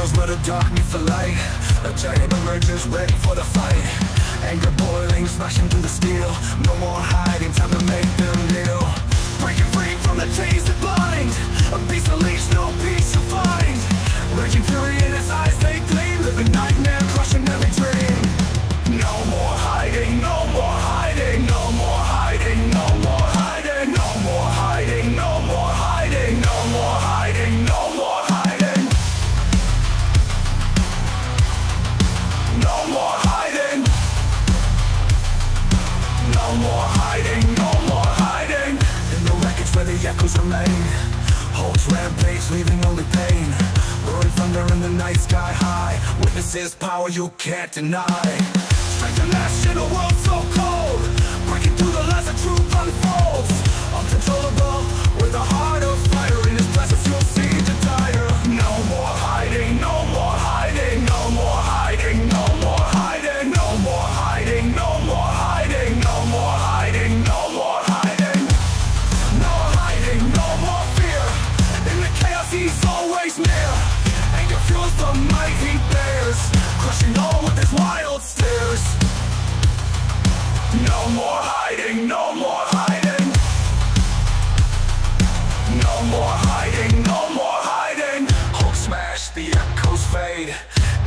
shadows where the dark meets the light. A giant emerges ready for the fight. Anger boiling, smashing through the steel. No more hiding, time to make them kneel. Breaking free from the chains that bind. A beast unleashed, no peace to find. Raging fury in his eyes, they gleam. Living nightmare, crushing every dream. No more hiding, no more hiding, no more hiding, no more hiding, no more hiding, no more hiding, no more hiding, no more hiding. No more hiding. No more hiding, no more hiding. In the wreckage where the echoes remain. Hulk's rampage leaving only pain. Roaring thunder in the night sky high. Witness his power you can't deny. Strength unmatched in a world so cold. Breaking through the lies of truth unfolds. Uncontrollable with a heart of fire. In his presence you'll see the dire. No more hiding, no more hiding, no more hiding, no more hiding, no more hiding, no more hiding, no more hiding, no more hiding. No hiding, no more fear. In the chaos he's always near. Anger fuels the might he bears, crushing all with his wild stares. No more hiding, no more hiding. No more hiding, no more hiding. Hulk smash, the echoes fade.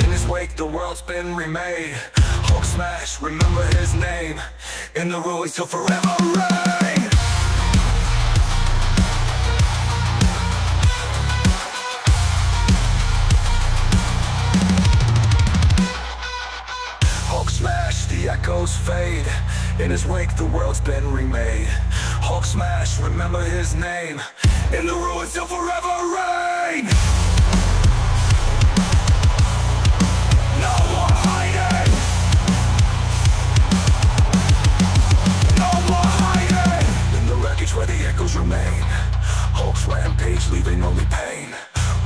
In his wake the world's been remade. Hulk smash, remember his name. In the ruins he'll forever reign. Hulk smash, the echoes fade. In his wake the world's been remade. Hulk smash, remember his name. In the ruins he'll forever reign. No more hiding. No more hiding. In the wreckage where the echoes remain. Hulk's rampage leaving only pain.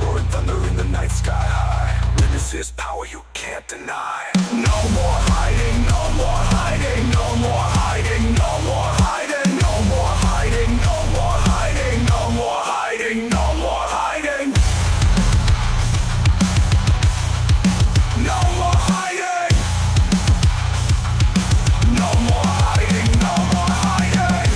Roaring thunder in the night sky high. Witness his power you can't deny. No more hiding, no more hiding, no more hiding, no more hiding, no more hiding, no more hiding, no more hiding, no more hiding. No more hiding. No more hiding, no more hiding.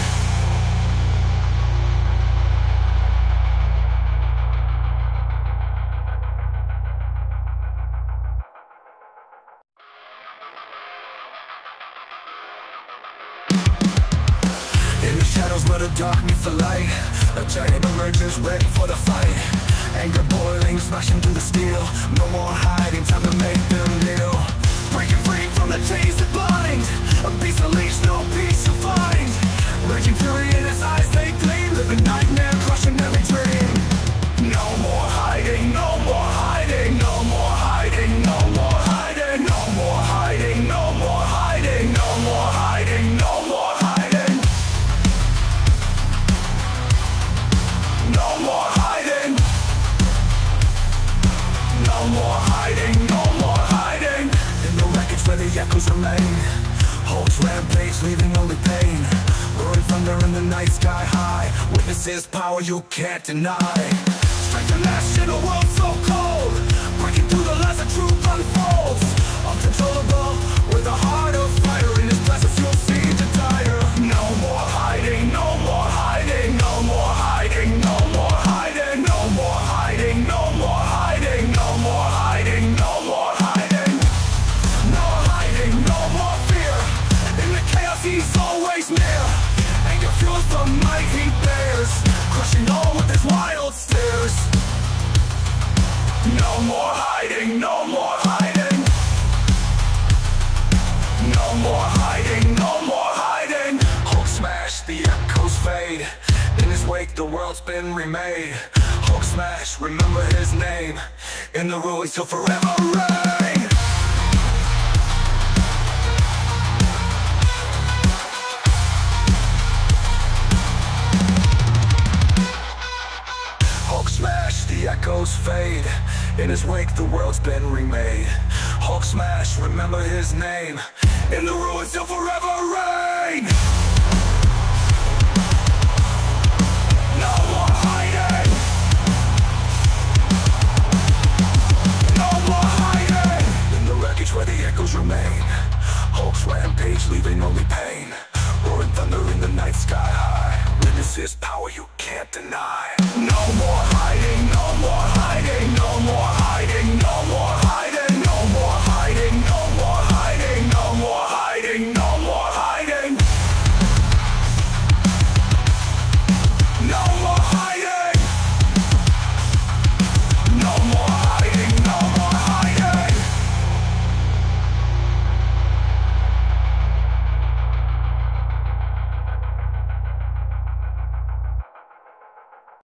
In the shadows where the dark meets the light. A giant emerges ready for the fight. Anger boiling, smashing through the steel. No more hiding, time to make them kneel. Breaking free from the chains that bind. A beast unleashed, no peace to find. Raging fury in his eyes, they gleam. Living nightmare, crushing every dream. No more hiding, no more hiding, no more hiding, no more hiding, no more hiding, no more hiding, no more hiding, no more hiding. No more hiding. No more hiding, no more hiding. In the wreckage where the echoes remain. Hulk's rampage leaving only pain. Roaring thunder in the night sky high. Witness his power you can't deny. Strength unmatched in a world so cold. Breaking through the lies of truth unfolds. Uncontrollable with a heart of fire. In his presence you'll see the dire. No more hiding, no more hiding, no more hiding, no more hiding, no more hiding, no more hiding, no more hiding, no more hiding. No hiding, no more fear. In the chaos he's always near. Anger fuels the might he bears, crushing all with his wild stares. No more hiding, no more hiding. No more hiding, no more hiding. Hulk smash, the echoes fade. In his wake the world's been remade. Hulk smash, remember his name. In the ruins he'll forever reign. Hulk smash, the echoes fade. In his wake the world's been remade. Hulk smash, remember his name. In the ruins he'll forever reign. No more hiding. No leaving only pain. Roaring thunder in the night sky high. Witness his power you can't deny. No more hiding, no more hiding, no more hiding, no more